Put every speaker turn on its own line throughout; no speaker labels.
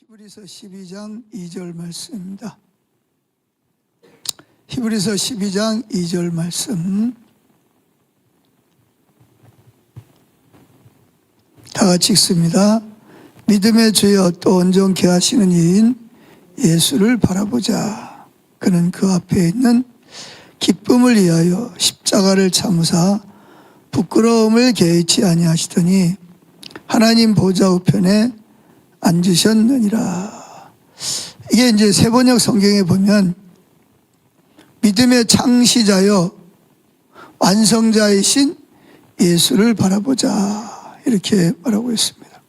히브리서 12장 2절 말씀입니다. 히브리서 12장 2절 말씀 다 같이 읽습니다. 믿음의 주여 또 온전케 하시는 이인 예수를 바라보자. 그는 그 앞에 있는 기쁨을 위하여 십자가를 참으사 부끄러움을 개의치 아니하시더니 하나님 보좌 우편에 앉으셨느니라. 이게 이제 세번역 성경에 보면 믿음의 창시자여 완성자이신 예수를 바라보자 이렇게 말하고 있습니다.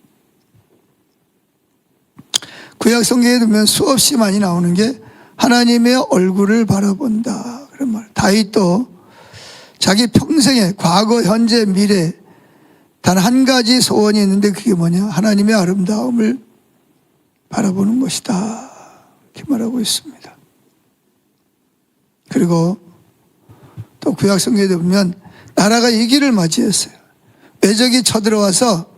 구약 성경에 보면 수없이 많이 나오는 게 하나님의 얼굴을 바라본다 그런 말. 다윗도 자기 평생에 과거, 현재, 미래 단 한 가지 소원이 있는데 그게 뭐냐? 하나님의 아름다움을 바라보는 것이다 이렇게 말하고 있습니다. 그리고 또 구약 성경에 보면 나라가 위기를 맞이했어요. 외적이 쳐들어와서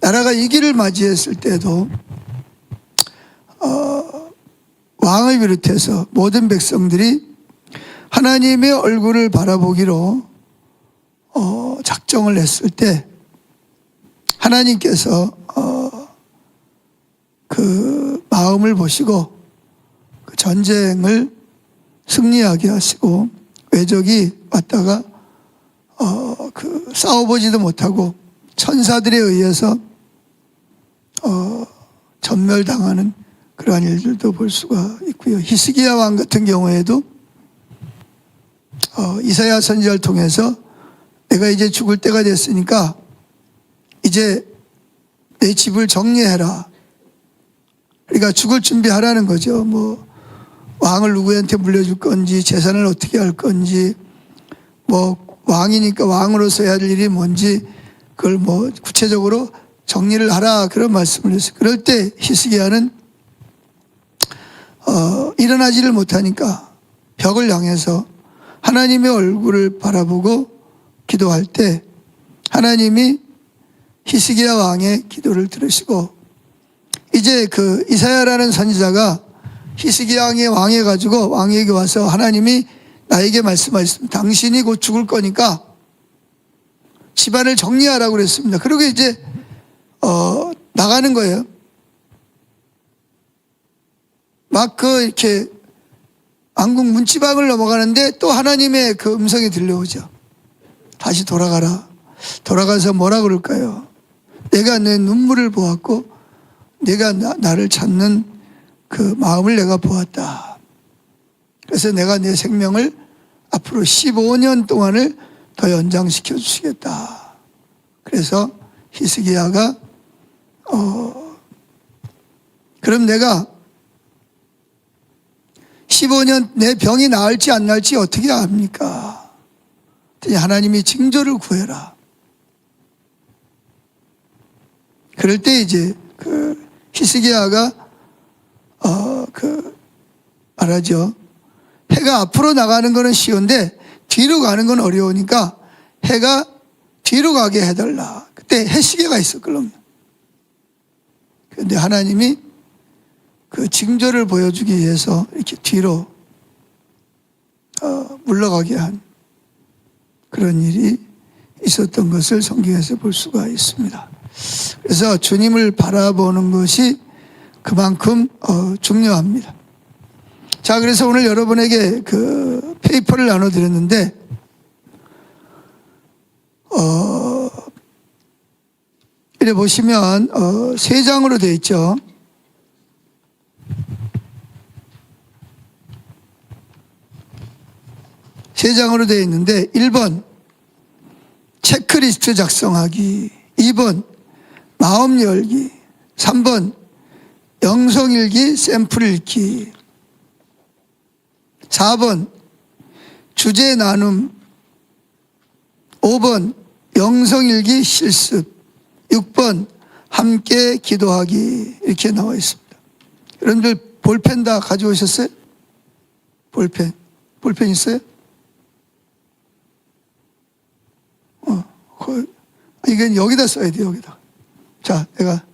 나라가 위기를 맞이했을 때도 왕을 비롯해서 모든 백성들이 하나님의 얼굴을 바라보기로 작정을 했을 때 하나님께서 그 마음을 보시고 그 전쟁을 승리하게 하시고 외적이 왔다가 그 싸워보지도 못하고 천사들에 의해서 전멸당하는 그러한 일들도 볼 수가 있고요. 히스기야 왕 같은 경우에도 이사야 선지자를 통해서 내가 이제 죽을 때가 됐으니까 이제 내 집을 정리해라. 그러니까 죽을 준비하라는 거죠. 뭐 왕을 누구한테 물려줄 건지 재산을 어떻게 할 건지 뭐 왕이니까 왕으로서 해야 할 일이 뭔지 그걸 뭐 구체적으로 정리를 하라 그런 말씀을 했어요. 그럴 때 히스기야는 일어나지를 못하니까 벽을 향해서 하나님의 얼굴을 바라보고 기도할 때 하나님이 히스기야 왕의 기도를 들으시고 이제 그 이사야라는 선지자가 히스기야 왕의 왕해 가지고 왕에게 와서 하나님이 나에게 말씀하셨습니다. 당신이 곧 죽을 거니까 집안을 정리하라고 그랬습니다. 그리고 이제 나가는 거예요. 막 그 이렇게 왕궁 문지방을 넘어가는데 또 하나님의 그 음성이 들려오죠. 다시 돌아가라. 돌아가서 뭐라 그럴까요? 내가 내 눈물을 보았고 내가 나를 찾는 그 마음을 내가 보았다. 그래서 내가 내 생명을 앞으로 15년 동안을 더 연장시켜 주시겠다. 그래서 히스기야가 그럼 내가 15년 내 병이 나을지 안 나을지 어떻게 압니까? 하나님이 징조를 구해라. 그럴 때 이제 그 히스기야가 말하죠. 해가 앞으로 나가는 거는 쉬운데 뒤로 가는 건 어려우니까 해가 뒤로 가게 해달라. 그때 해시계가 있었거든요. 그런데 하나님이 그 징조를 보여주기 위해서 이렇게 뒤로 물러가게 한 그런 일이 있었던 것을 성경에서 볼 수가 있습니다. 그래서 주님을 바라보는 것이 그만큼 중요합니다. 자, 그래서 오늘 여러분에게 그 페이퍼를 나눠드렸는데 이래 보시면 3장으로 되어 있죠. 세 장으로 되어 있는데 1번 체크리스트 작성하기, 2번 마음 열기, 3번 영성일기 샘플 읽기, 4번 주제 나눔, 5번 영성일기 실습, 6번 함께 기도하기 이렇게 나와 있습니다. 여러분들 볼펜 다 가져오셨어요? 볼펜 있어요? 이건 여기다 써야 돼, 여기다. 자, 내가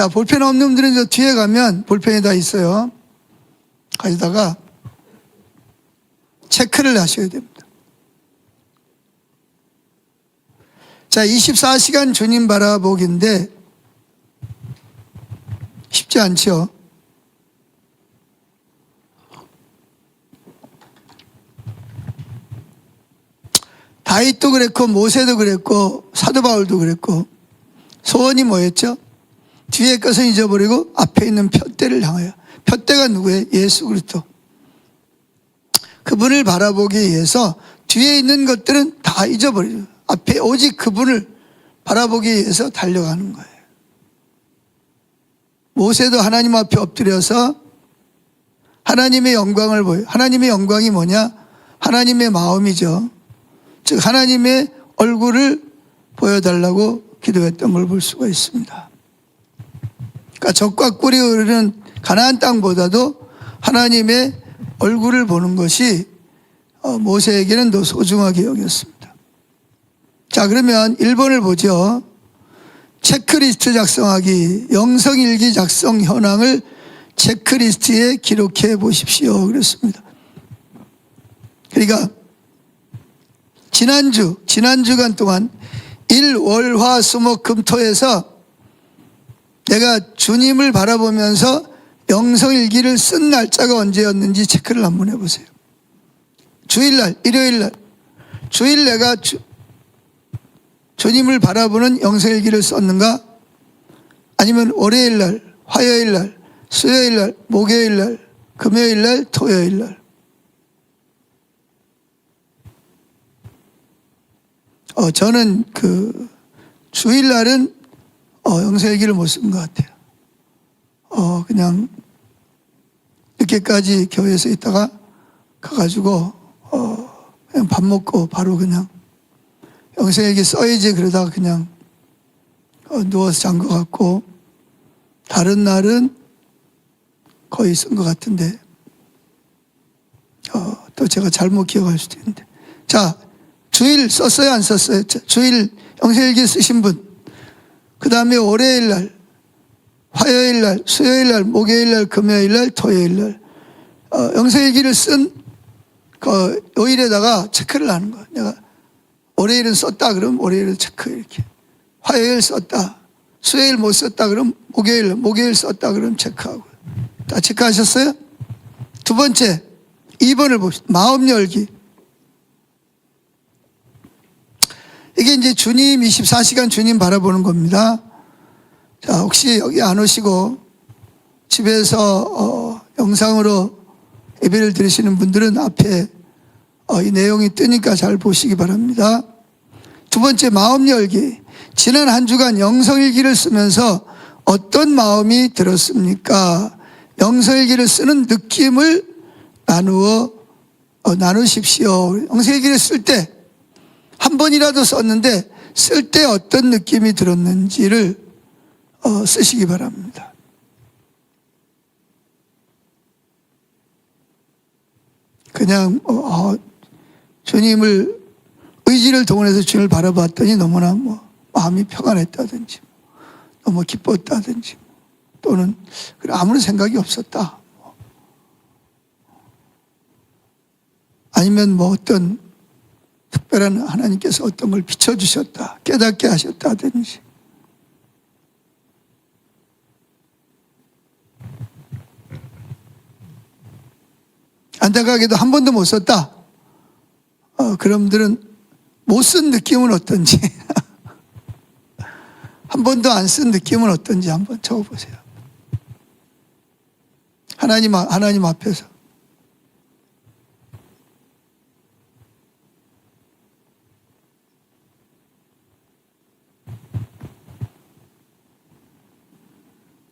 자, 볼펜 없는 분들은 저 뒤에 가면 볼펜이 다 있어요. 가지다가 체크를 하셔야 됩니다. 자, 24시간 주님 바라보기인데 쉽지 않죠. 다윗도 그랬고 모세도 그랬고 사도 바울도 그랬고 소원이 뭐였죠? 뒤에 것은 잊어버리고 앞에 있는 푯대를 향하여. 푯대가 누구예요? 예수 그리스도. 그분을 바라보기 위해서 뒤에 있는 것들은 다 잊어버려요. 앞에 오직 그분을 바라보기 위해서 달려가는 거예요. 모세도 하나님 앞에 엎드려서 하나님의 영광을 보여요. 하나님의 영광이 뭐냐? 하나님의 마음이죠. 즉 하나님의 얼굴을 보여달라고 기도했던 걸 볼 수가 있습니다. 그러니까 적과 꿀이 흐르는 가나안 땅보다도 하나님의 얼굴을 보는 것이 모세에게는 더 소중하게 여겼습니다. 자, 그러면 1번을 보죠. 체크리스트 작성하기, 영성일기 작성 현황을 체크리스트에 기록해 보십시오. 그랬습니다. 그러니까 지난 주간 동안 일, 월, 화, 수, 목, 금, 토에서 내가 주님을 바라보면서 영성일기를 쓴 날짜가 언제였는지 체크를 한번 해보세요. 주일날, 일요일날, 주일 내가 주님을 바라보는 영성일기를 썼는가? 아니면 월요일날, 화요일날, 수요일날, 목요일날, 금요일날, 토요일날. 저는 그 주일날은 영성일기를 못 쓴 것 같아요. 그냥 늦게까지 교회에서 있다가 가가지고 그냥 밥 먹고 바로 그냥 영성일기 써야지 그러다가 그냥 누워서 잔 것 같고, 다른 날은 거의 쓴 것 같은데 또 제가 잘못 기억할 수도 있는데. 자, 주일 썼어요 안 썼어요? 주일 영성일기 쓰신 분, 그 다음에 월요일날, 화요일날, 수요일날, 목요일날, 금요일날, 토요일날 영성일기를 쓴 그 요일에다가 체크를 하는 거야. 내가 월요일은 썼다 그러면 월요일 체크 이렇게, 화요일 썼다, 수요일 못 썼다 그러면 목요일 썼다 그러면 체크하고. 다 체크하셨어요? 두 번째 2번을 봅시다. 마음 열기. 이게 이제 주님 24시간 주님 바라보는 겁니다. 자, 혹시 여기 안 오시고 집에서 영상으로 예배를 드리시는 분들은 앞에 이 내용이 뜨니까 잘 보시기 바랍니다. 두 번째 마음 열기. 지난 한 주간 영성일기를 쓰면서 어떤 마음이 들었습니까? 영성일기를 쓰는 느낌을 나누십시오. 영성일기를 쓸 때 한 번이라도 썼는데 쓸 때 어떤 느낌이 들었는지를 쓰시기 바랍니다. 그냥 주님을 의지를 동원해서 주님을 바라봤더니 너무나 마음이 평안했다든지 너무 기뻤다든지 또는 아무런 생각이 없었다, 아니면 어떤 특별한 하나님께서 어떤 걸 비춰주셨다, 깨닫게 하셨다든지. 안타깝게도 한 번도 못 썼다. 그런 분들은 못 쓴 느낌은 어떤지 한 번도 안 쓴 느낌은 어떤지 한번 적어보세요. 하나님 앞에서.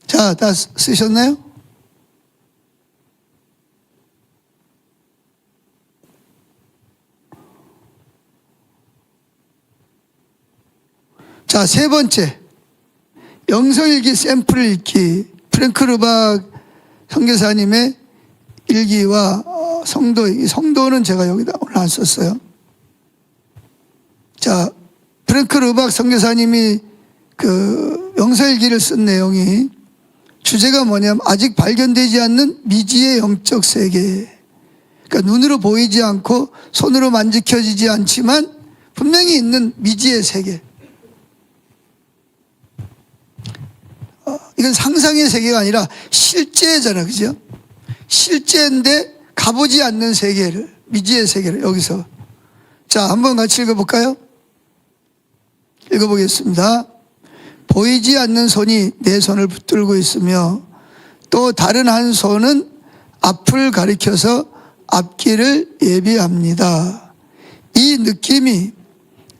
자, 다 쓰셨나요? 자, 세 번째, 영성일기 샘플 읽기. 프랭크 르박 선교사님의 일기와 성도는 제가 여기다 오늘 안 썼어요. 자, 프랭크 르박 선교사님이 그 영성일기를 쓴 내용이 주제가 뭐냐면 아직 발견되지 않는 미지의 영적 세계. 그러니까 눈으로 보이지 않고 손으로 만지켜지지 않지만 분명히 있는 미지의 세계. 이건 상상의 세계가 아니라 실제잖아, 그죠? 실제인데 가보지 않는 세계를, 미지의 세계를 여기서. 자, 한번 같이 읽어볼까요? 읽어보겠습니다. 보이지 않는 손이 내 손을 붙들고 있으며 또 다른 한 손은 앞을 가리켜서 앞길을 예비합니다. 이 느낌이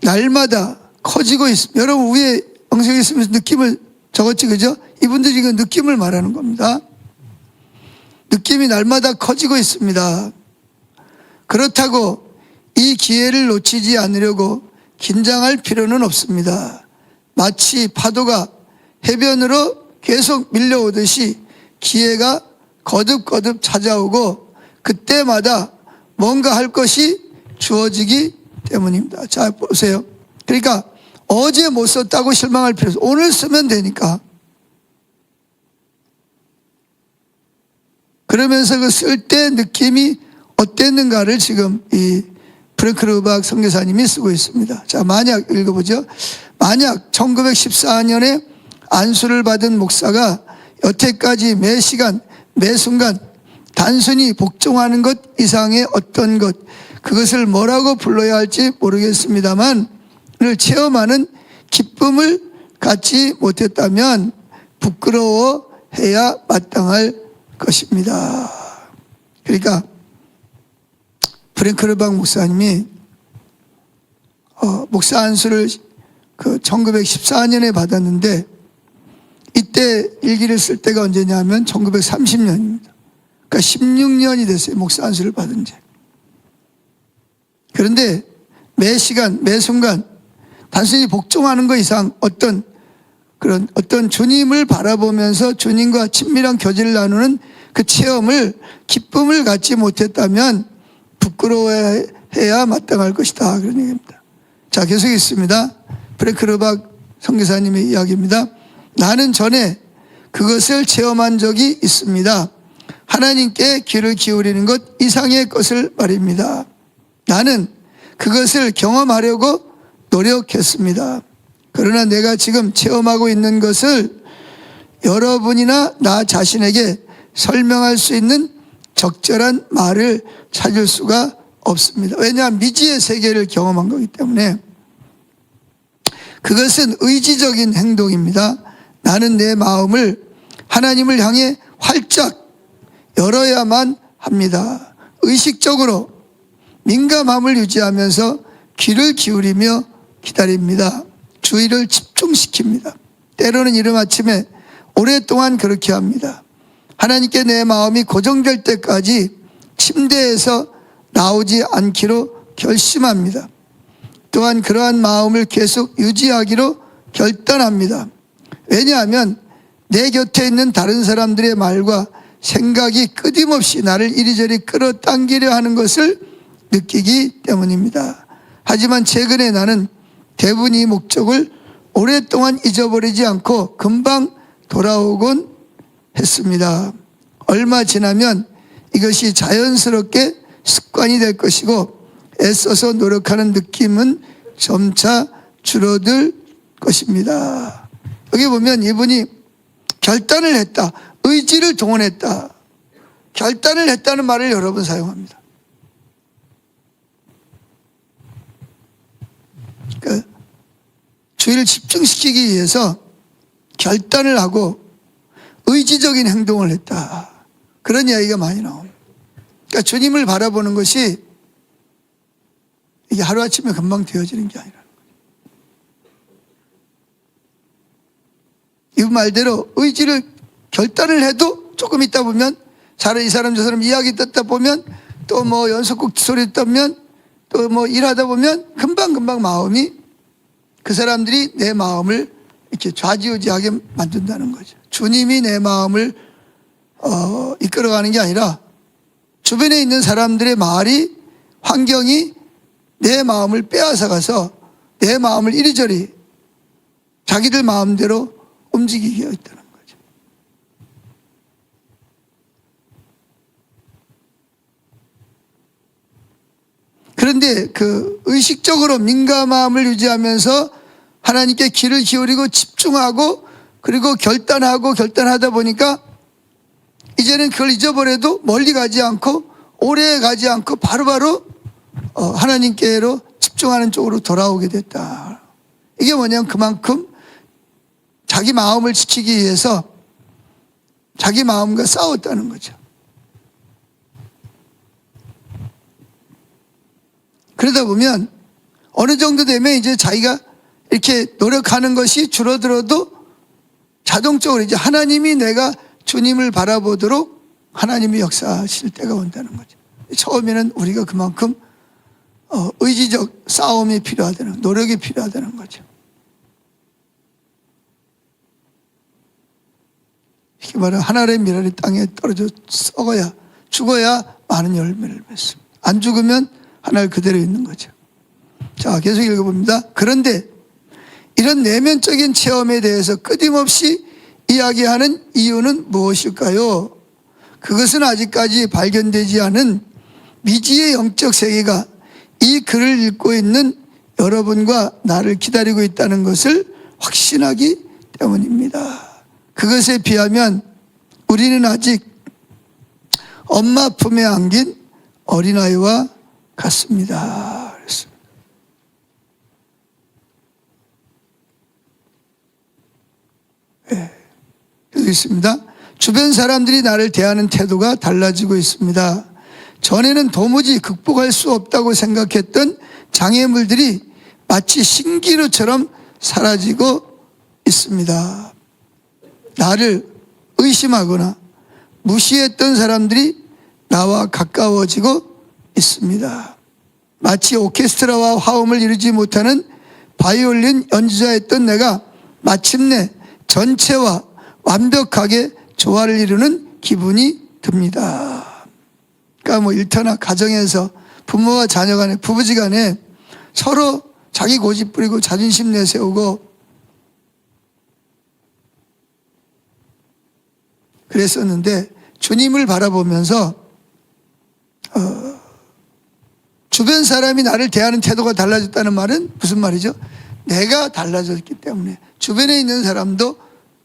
날마다 커지고 있습니다. 여러분 위에 영상에 있으면서 느낌을 적었지, 그죠? 이분들이 이건 느낌을 말하는 겁니다. 느낌이 날마다 커지고 있습니다. 그렇다고 이 기회를 놓치지 않으려고 긴장할 필요는 없습니다. 마치 파도가 해변으로 계속 밀려오듯이 기회가 거듭거듭 찾아오고 그때마다 뭔가 할 것이 주어지기 때문입니다. 자, 보세요. 그러니까 어제 못 썼다고 실망할 필요 없어요. 오늘 쓰면 되니까. 그러면서 그 쓸 때 느낌이 어땠는가를 지금 이 프랭크르박 선교사님이 쓰고 있습니다. 자, 만약 읽어보죠. 만약 1914년에 안수를 받은 목사가 여태까지 매 시간, 매 순간 단순히 복종하는 것 이상의 어떤 것, 그것을 뭐라고 불러야 할지 모르겠습니다만 를 체험하는 기쁨을 갖지 못했다면 부끄러워해야 마땅할 것입니다. 그러니까 프랭크르박 목사님이 목사 안수를 그 1914년에 받았는데 이때 일기를 쓸 때가 언제냐면 1930년입니다. 그러니까 16년이 됐어요. 목사 안수를 받은 지. 그런데 매 시간, 매 순간 단순히 복종하는 것 이상 어떤 주님을 바라보면서 주님과 친밀한 교제를 나누는 그 체험을, 기쁨을 갖지 못했다면 부끄러워해야 마땅할 것이다. 그런 얘기입니다. 자, 계속 있습니다. 프랭크르박 선교사님의 이야기입니다. 나는 전에 그것을 체험한 적이 있습니다. 하나님께 귀를 기울이는 것 이상의 것을 말입니다. 나는 그것을 경험하려고 노력했습니다. 그러나 내가 지금 체험하고 있는 것을 여러분이나 나 자신에게 설명할 수 있는 적절한 말을 찾을 수가 없습니다. 왜냐하면 미지의 세계를 경험한 거기 때문에. 그것은 의지적인 행동입니다. 나는 내 마음을 하나님을 향해 활짝 열어야만 합니다. 의식적으로 민감함을 유지하면서 귀를 기울이며 기다립니다. 주의를 집중시킵니다. 때로는 이른 아침에 오랫동안 그렇게 합니다. 하나님께 내 마음이 고정될 때까지 침대에서 나오지 않기로 결심합니다. 또한 그러한 마음을 계속 유지하기로 결단합니다. 왜냐하면 내 곁에 있는 다른 사람들의 말과 생각이 끊임없이 나를 이리저리 끌어당기려 하는 것을 느끼기 때문입니다. 하지만 최근에 나는 대부분 이 목적을 오랫동안 잊어버리지 않고 금방 돌아오곤 했습니다. 얼마 지나면 이것이 자연스럽게 습관이 될 것이고 애써서 노력하는 느낌은 점차 줄어들 것입니다. 여기 보면 이분이 결단을 했다. 의지를 동원했다. 결단을 했다는 말을 여러 번 사용합니다. 그러니까 주의를 집중시키기 위해서 결단을 하고 의지적인 행동을 했다. 그런 이야기가 많이 나옵니다. 그러니까 주님을 바라보는 것이 이게 하루아침에 금방 되어지는 게 아니라 이 말대로 의지를 결단을 해도 조금 있다 보면 이 사람 저 사람 이야기 듣다 보면 또 뭐 연속곡 소리 듣면 또 뭐 일하다 보면 금방 마음이 그 사람들이 내 마음을 이렇게 좌지우지하게 만든다는 거죠. 주님이 내 마음을 이끌어가는 게 아니라 주변에 있는 사람들의 말이 환경이 내 마음을 빼앗아가서 내 마음을 이리저리 자기들 마음대로 움직이게 있다는 거죠. 그런데 그 의식적으로 민감함을 유지하면서 하나님께 귀를 기울이고 집중하고 그리고 결단하다 보니까 이제는 그걸 잊어버려도 멀리 가지 않고 오래 가지 않고 바로바로 하나님께로 집중하는 쪽으로 돌아오게 됐다. 이게 뭐냐면 그만큼 자기 마음을 지키기 위해서 자기 마음과 싸웠다는 거죠. 그러다 보면 어느 정도 되면 이제 자기가 이렇게 노력하는 것이 줄어들어도 자동적으로 이제 하나님이 내가 주님을 바라보도록 하나님이 역사하실 때가 온다는 거죠. 처음에는 우리가 그만큼 의지적 싸움이 필요하다는, 노력이 필요하다는 거죠. 이렇게 말하면 하나의 미랄이 땅에 떨어져 썩어야, 죽어야 많은 열매를 맺습니다. 안 죽으면 하늘 그대로 있는 거죠. 자, 계속 읽어봅니다. 그런데 이런 내면적인 체험에 대해서 끊임없이 이야기하는 이유는 무엇일까요? 그것은 아직까지 발견되지 않은 미지의 영적 세계가 이 글을 읽고 있는 여러분과 나를 기다리고 있다는 것을 확신하기 때문입니다. 그것에 비하면 우리는 아직 엄마 품에 안긴 어린아이와 같습니다. 그랬습니다. 네. 여기 있습니다. 주변 사람들이 나를 대하는 태도가 달라지고 있습니다. 전에는 도무지 극복할 수 없다고 생각했던 장애물들이 마치 신기루처럼 사라지고 있습니다. 나를 의심하거나 무시했던 사람들이 나와 가까워지고 있습니다. 마치 오케스트라와 화음을 이루지 못하는 바이올린 연주자였던 내가 마침내 전체와 완벽하게 조화를 이루는 기분이 듭니다. 그러니까 뭐 일터나 가정에서 부모와 자녀 간에, 부부지 간에 서로 자기 고집 부리고 자존심 내세우고 그랬었는데 주님을 바라보면서 주변 사람이 나를 대하는 태도가 달라졌다는 말은 무슨 말이죠? 내가 달라졌기 때문에 주변에 있는 사람도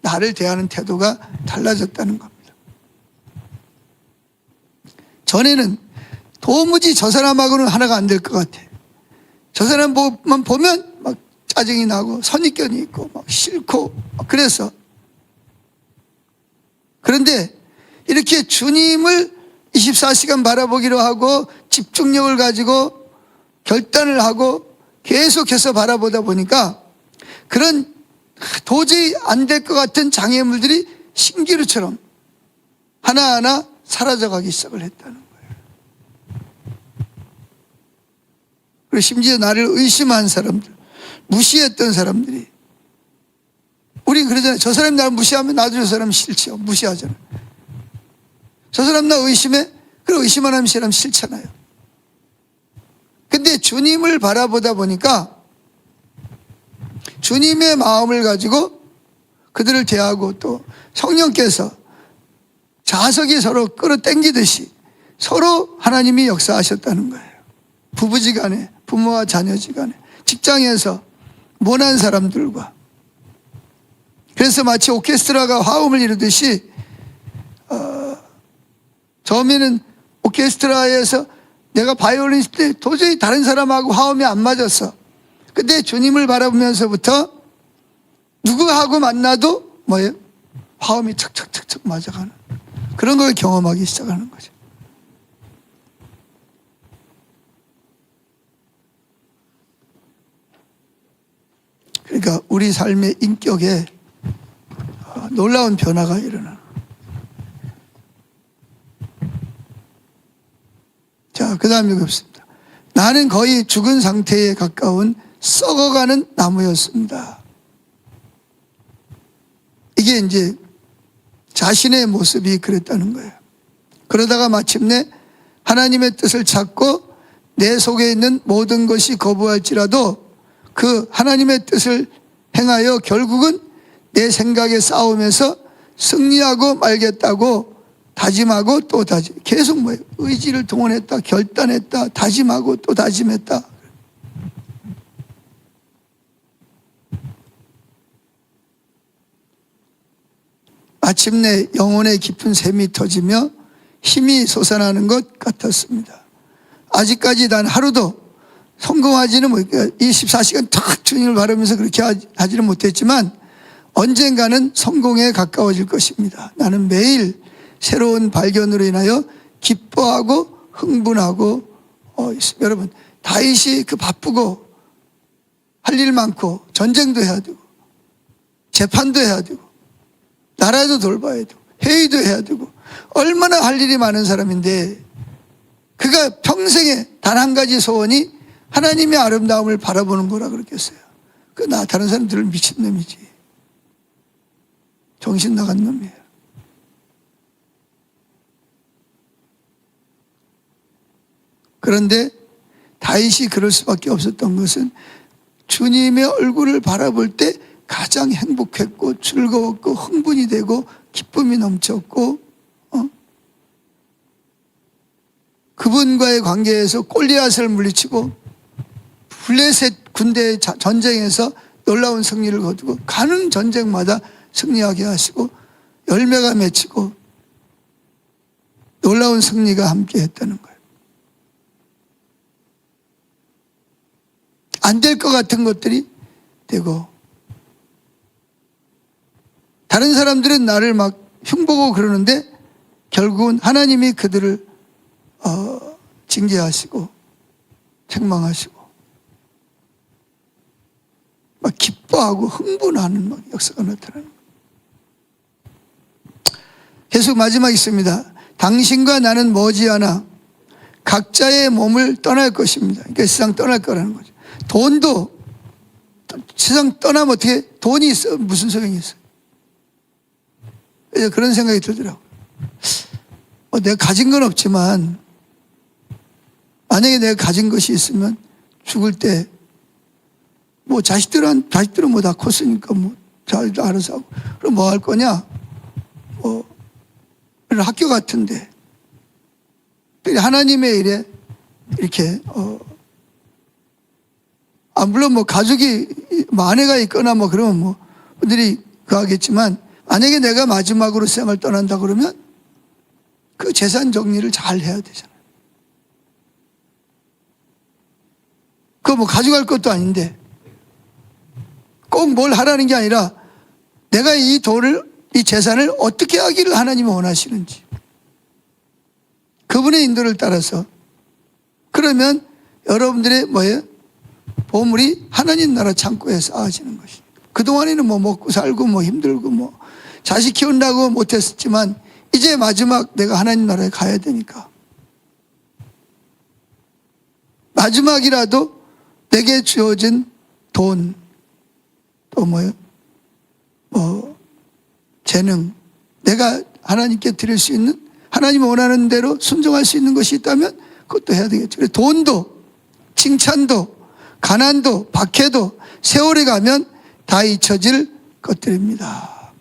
나를 대하는 태도가 달라졌다는 겁니다. 전에는 도무지 저 사람하고는 하나가 안 될 것 같아. 저 사람만 보면 막 짜증이 나고 선입견이 있고 막 싫고 막 그래서. 그런데 이렇게 주님을 24시간 바라보기로 하고 집중력을 가지고 결단을 하고 계속해서 바라보다 보니까 그런 도저히 안 될 것 같은 장애물들이 신기루처럼 하나하나 사라져가기 시작을 했다는 거예요. 그리고 심지어 나를 의심한 사람들, 무시했던 사람들이, 우린 그러잖아요. 저 사람이 나를 무시하면 나도 저 사람 싫지요. 무시하잖아요. 저 사람 나 의심해? 그래, 의심하는 사람 싫잖아요. 근데 주님을 바라보다 보니까 주님의 마음을 가지고 그들을 대하고 또 성령께서 자석이 서로 끌어당기듯이 서로 하나님이 역사하셨다는 거예요. 부부지간에, 부모와 자녀지간에, 직장에서 모난 사람들과. 그래서 마치 오케스트라가 화음을 이루듯이 처음에는 오케스트라에서 내가 바이올린 칠 때 도저히 다른 사람하고 화음이 안 맞았어. 근데 주님을 바라보면서부터 누구하고 만나도 뭐예요? 화음이 척척척척 맞아가는 그런 걸 경험하기 시작하는 거죠. 그러니까 우리 삶의 인격에 놀라운 변화가 일어나는. 자, 그 다음에 없습니다. 나는 거의 죽은 상태에 가까운 썩어가는 나무였습니다. 이게 이제 자신의 모습이 그랬다는 거예요. 그러다가 마침내 하나님의 뜻을 찾고 내 속에 있는 모든 것이 거부할지라도 그 하나님의 뜻을 행하여 결국은 내 생각의 싸움에서 승리하고 말겠다고 다짐하고 또 다짐. 계속 뭐예요? 의지를 동원했다, 결단했다, 다짐하고 또 다짐했다. 마침내 영혼의 깊은 샘이 터지며 힘이 솟아나는 것 같았습니다. 아직까지 단 하루도 성공하지는 24시간 탁 주님을 바라면서 그렇게 하지는 못했지만 언젠가는 성공에 가까워질 것입니다. 나는 매일 새로운 발견으로 인하여 기뻐하고 흥분하고 있습니다. 여러분, 다윗이 그 바쁘고 할 일 많고 전쟁도 해야 되고 재판도 해야 되고 나라도 돌봐야 되고 회의도 해야 되고 얼마나 할 일이 많은 사람인데 그가 평생에 단 한 가지 소원이 하나님의 아름다움을 바라보는 거라 그랬겠어요. 나 다른 사람들은 미친놈이지. 정신 나간 놈이에요. 그런데 다윗이 그럴 수밖에 없었던 것은 주님의 얼굴을 바라볼 때 가장 행복했고 즐거웠고 흥분이 되고 기쁨이 넘쳤고 그분과의 관계에서 골리앗을 물리치고 블레셋 군대 전쟁에서 놀라운 승리를 거두고 가는 전쟁마다 승리하게 하시고 열매가 맺히고 놀라운 승리가 함께 했다는 거예요. 안 될 것 같은 것들이 되고 다른 사람들은 나를 막 흉보고 그러는데 결국은 하나님이 그들을 징계하시고 책망하시고 막 기뻐하고 흥분하는 막 역사가 나타나는 거예요. 계속 마지막 있습니다. 당신과 나는 머지않아 각자의 몸을 떠날 것입니다. 그러니까 세상 떠날 거라는 거죠. 돈도 세상 떠나면 어떻게 돈이 있어 무슨 소용이 있어요. 그런 생각이 들더라고요. 내가 가진 건 없지만 만약에 내가 가진 것이 있으면 죽을 때 뭐 자식들은 뭐 다 컸으니까 뭐 잘 알아서 하고 그럼 뭐 할 거냐? 학교 같은데 하나님의 일에 이렇게 물론 뭐 가족이 뭐 아내가 있거나 뭐 그러면 뭐 분들이 그하겠지만 만약에 내가 마지막으로 세상을 떠난다 그러면 그 재산 정리를 잘 해야 되잖아요. 그거 뭐 가져갈 것도 아닌데 꼭 뭘 하라는 게 아니라 내가 이 돈을 이 재산을 어떻게 하기를 하나님이 원하시는지 그분의 인도를 따라서 그러면 여러분들의 뭐예요? 보물이 하나님 나라 창고에 쌓아지는 것이. 그동안에는 뭐 먹고 살고 뭐 힘들고 뭐 자식 키운다고 못했었지만 이제 마지막 내가 하나님 나라에 가야 되니까 마지막이라도 내게 주어진 돈 또 뭐예요? 재능 내가 하나님께 드릴 수 있는 하나님이 원하는 대로 순종할 수 있는 것이 있다면 그것도 해야 되겠죠. 그래서 돈도 칭찬도 가난도 박해도 세월이 가면 다 잊혀질 것들입니다.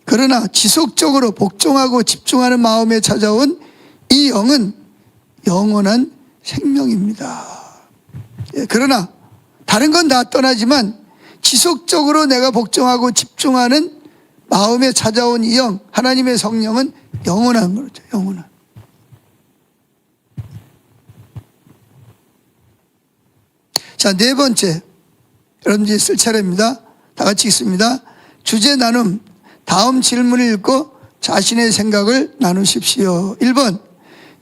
그러나 지속적으로 복종하고 집중하는 마음에 찾아온 이 영은 영원한 생명입니다. 그러나 다른 건 다 떠나지만 지속적으로 내가 복종하고 집중하는 마음에 찾아온 이 영, 하나님의 성령은 영원한 거죠. 영원한. 자, 네 번째. 여러분들이 쓸 차례입니다. 다 같이 읽습니다. 주제 나눔. 다음 질문을 읽고 자신의 생각을 나누십시오. 1번.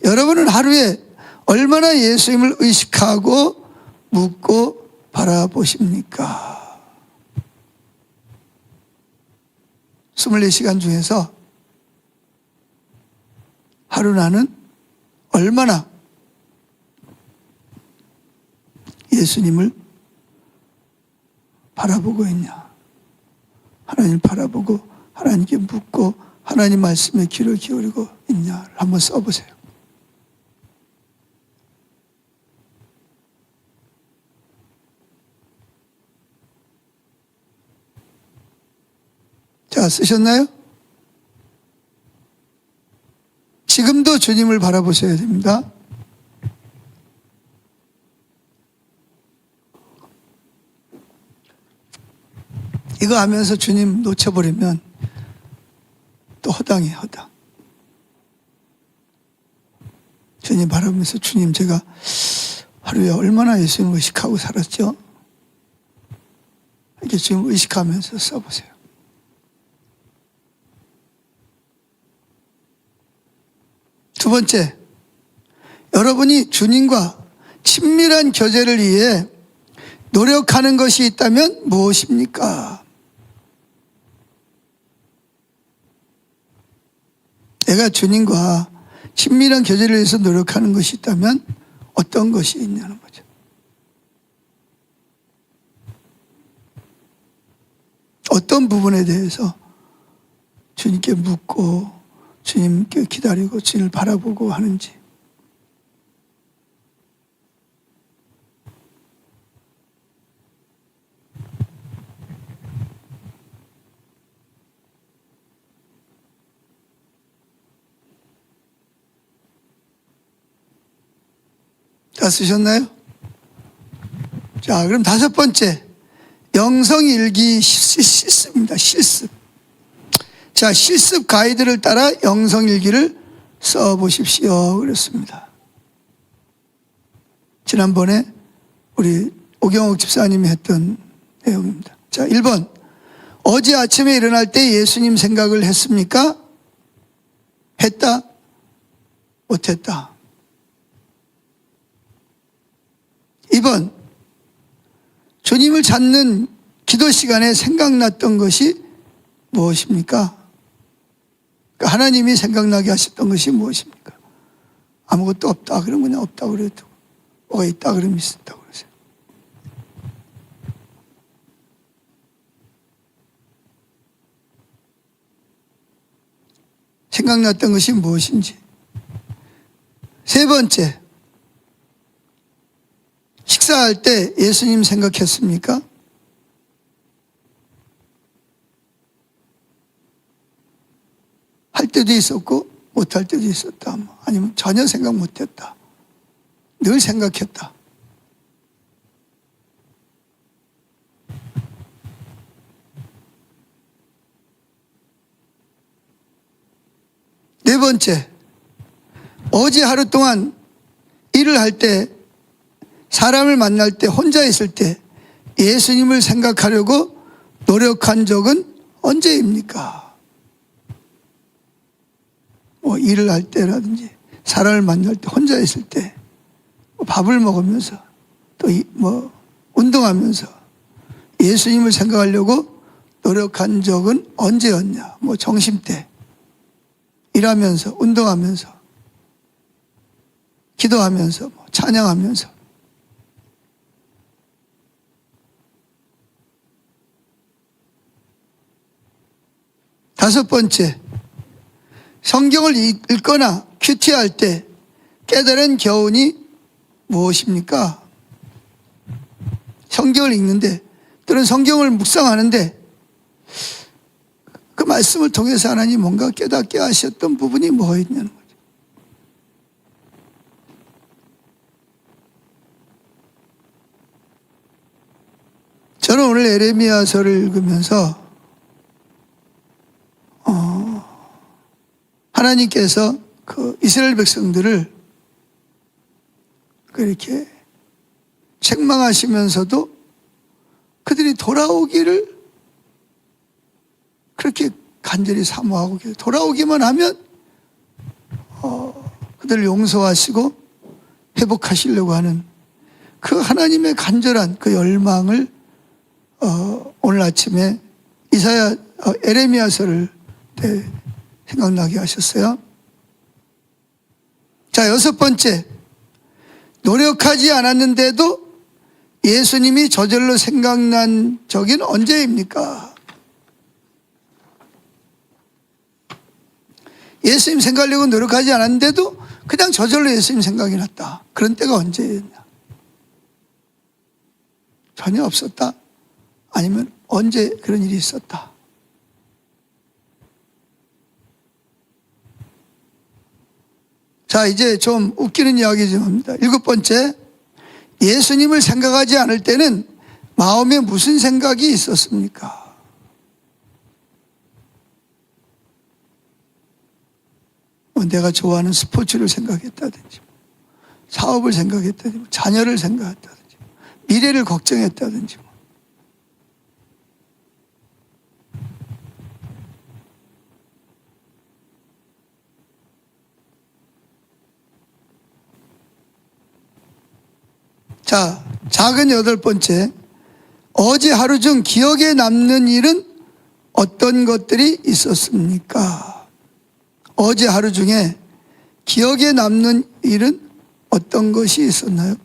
여러분은 하루에 얼마나 예수님을 의식하고 묻고 바라보십니까? 24시간 중에서 하루 나는 얼마나 예수님을 바라보고 있냐. 하나님을 바라보고 하나님께 묻고 하나님 말씀에 귀를 기울이고 있냐를 한번 써보세요. 자, 쓰셨나요? 지금도 주님을 바라보셔야 됩니다. 이거 하면서 주님 놓쳐버리면 또 허당이에요, 허당. 주님 바라보면서 주님 제가 하루에 얼마나 예수님을 의식하고 살았죠? 이렇게 주님 의식하면서 써보세요. 두 번째, 여러분이 주님과 친밀한 교제를 위해 노력하는 것이 있다면 무엇입니까? 내가 주님과 친밀한 교제를 위해서 노력하는 것이 있다면 어떤 것이 있냐는 거죠. 어떤 부분에 대해서 주님께 묻고 주님께 기다리고 주님을 바라보고 하는지. 다 쓰셨나요? 자, 그럼 다섯 번째, 영성일기 실습입니다. 실습. 자, 실습 가이드를 따라 영성일기를 써보십시오. 그랬습니다. 지난번에 우리 오경옥 집사님이 했던 내용입니다. 자, 1번. 어제 아침에 일어날 때 예수님 생각을 했습니까? 했다? 못했다? 2번. 주님을 찾는 기도 시간에 생각났던 것이 무엇입니까? 그러니까 하나님이 생각나게 하셨던 것이 무엇입니까? 아무것도 없다 그러면 그냥 없다 그래도, 뭐가 있다 그러면 있었다고 그러세요. 생각났던 것이 무엇인지. 세 번째, 식사할 때 예수님 생각했습니까? 할 때도 있었고 못할 때도 있었다. 아니면 전혀 생각 못했다. 늘 생각했다. 네 번째, 어제 하루 동안 일을 할 때, 사람을 만날 때, 혼자 있을 때 예수님을 생각하려고 노력한 적은 언제입니까? 뭐 일을 할 때라든지 사람을 만날 때, 혼자 있을 때, 밥을 먹으면서 또 뭐 운동하면서 예수님을 생각하려고 노력한 적은 언제였냐? 뭐 점심때, 일하면서, 운동하면서, 기도하면서, 뭐 찬양하면서. 다섯 번째, 성경을 읽거나 큐티할 때 깨달은 교훈이 무엇입니까? 성경을 읽는데 또는 성경을 묵상하는데 그 말씀을 통해서 하나님 뭔가 깨닫게 하셨던 부분이 뭐였냐는 거죠. 저는 오늘 에레미야서를 읽으면서 하나님께서 그 이스라엘 백성들을 그렇게 책망하시면서도 그들이 돌아오기를 그렇게 간절히 사모하고 돌아오기만 하면 그들을 용서하시고 회복하시려고 하는 그 하나님의 간절한 그 열망을 오늘 아침에 에레미야서를 생각나게 하셨어요. 자, 여섯 번째, 노력하지 않았는데도 예수님이 저절로 생각난 적은 언제입니까? 예수님 생각하려고 노력하지 않았는데도 그냥 저절로 예수님 생각이 났다. 그런 때가 언제였냐? 전혀 없었다? 아니면 언제 그런 일이 있었다? 자, 이제 좀 웃기는 이야기 좀 합니다. 7번째, 예수님을 생각하지 않을 때는 마음에 무슨 생각이 있었습니까? 내가 좋아하는 스포츠를 생각했다든지, 사업을 생각했다든지, 자녀를 생각했다든지, 미래를 걱정했다든지. 자, 작은 8번째, 어제 하루 중 기억에 남는 일은 어떤 것들이 있었습니까? 어제 하루 중에 기억에 남는 일은 어떤 것이 있었나요?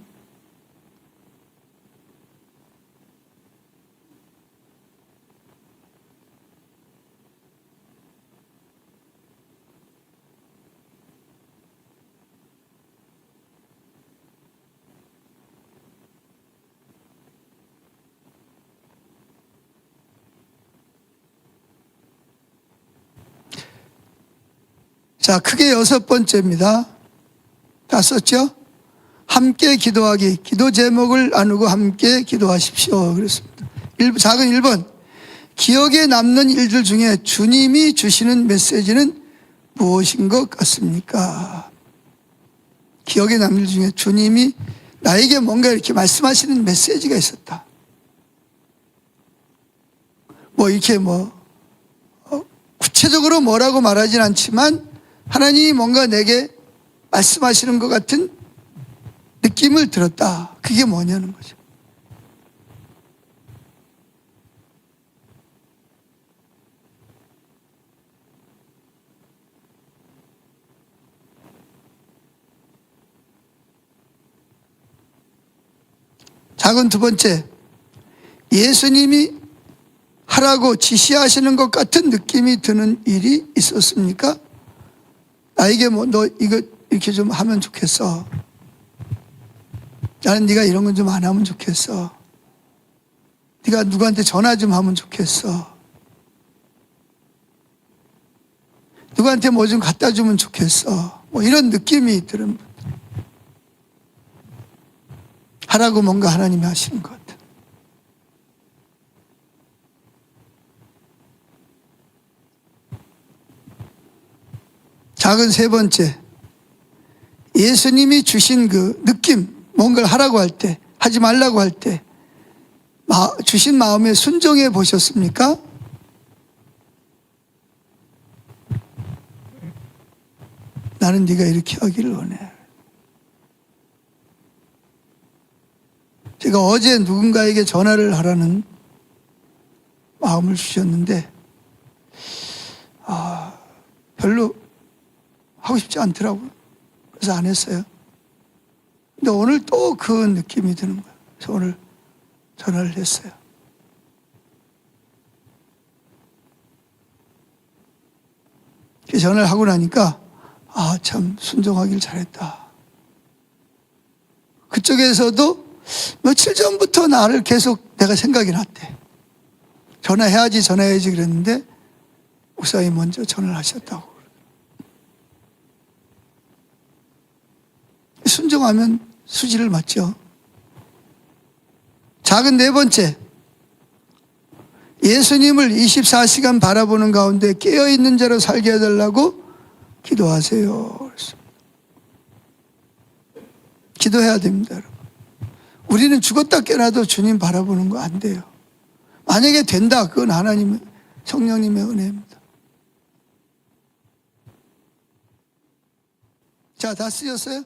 자, 크게 6번째입니다. 다 썼죠? 함께 기도하기, 기도 제목을 나누고 함께 기도하십시오. 그랬습니다. 작은 1번, 기억에 남는 일들 중에 주님이 주시는 메시지는 무엇인 것 같습니까? 기억에 남는 일 중에 주님이 나에게 뭔가 이렇게 말씀하시는 메시지가 있었다. 이렇게 구체적으로 뭐라고 말하진 않지만 하나님이 뭔가 내게 말씀하시는 것 같은 느낌을 들었다. 그게 뭐냐는 거죠. 작은 2번째, 예수님이 하라고 지시하시는 것 같은 느낌이 드는 일이 있었습니까? 나에게 너 이거 이렇게 좀 하면 좋겠어. 나는 네가 이런 건 좀 안 하면 좋겠어. 네가 누구한테 전화 좀 하면 좋겠어. 누구한테 뭐 좀 갖다 주면 좋겠어. 이런 느낌이 드는 분들. 하라고 뭔가 하나님이 하시는 것 같아. 작은 3번째, 예수님이 주신 그 느낌, 뭔가를 하라고 할 때, 하지 말라고 할 때 주신 마음에 순종해 보셨습니까? 나는 네가 이렇게 하기를 원해. 제가 어제 누군가에게 전화를 하라는 마음을 주셨는데 별로 하고 싶지 않더라고요. 그래서 안 했어요. 근데 오늘 또 그 느낌이 드는 거예요. 그래서 오늘 전화를 했어요. 전화를 하고 나니까 참 순종하길 잘했다. 그쪽에서도 며칠 전부터 나를 계속 내가 생각이 났대. 전화해야지 그랬는데 목사님 먼저 전화를 하셨다고. 순종하면 수지를 맞죠. 작은 4번째, 예수님을 24시간 바라보는 가운데 깨어있는 자로 살게 해달라고 기도하세요. 기도해야 됩니다, 여러분. 우리는 죽었다 깨어나도 주님 바라보는 거 안 돼요. 만약에 된다, 그건 하나님의 성령님의 은혜입니다. 자, 다 쓰셨어요?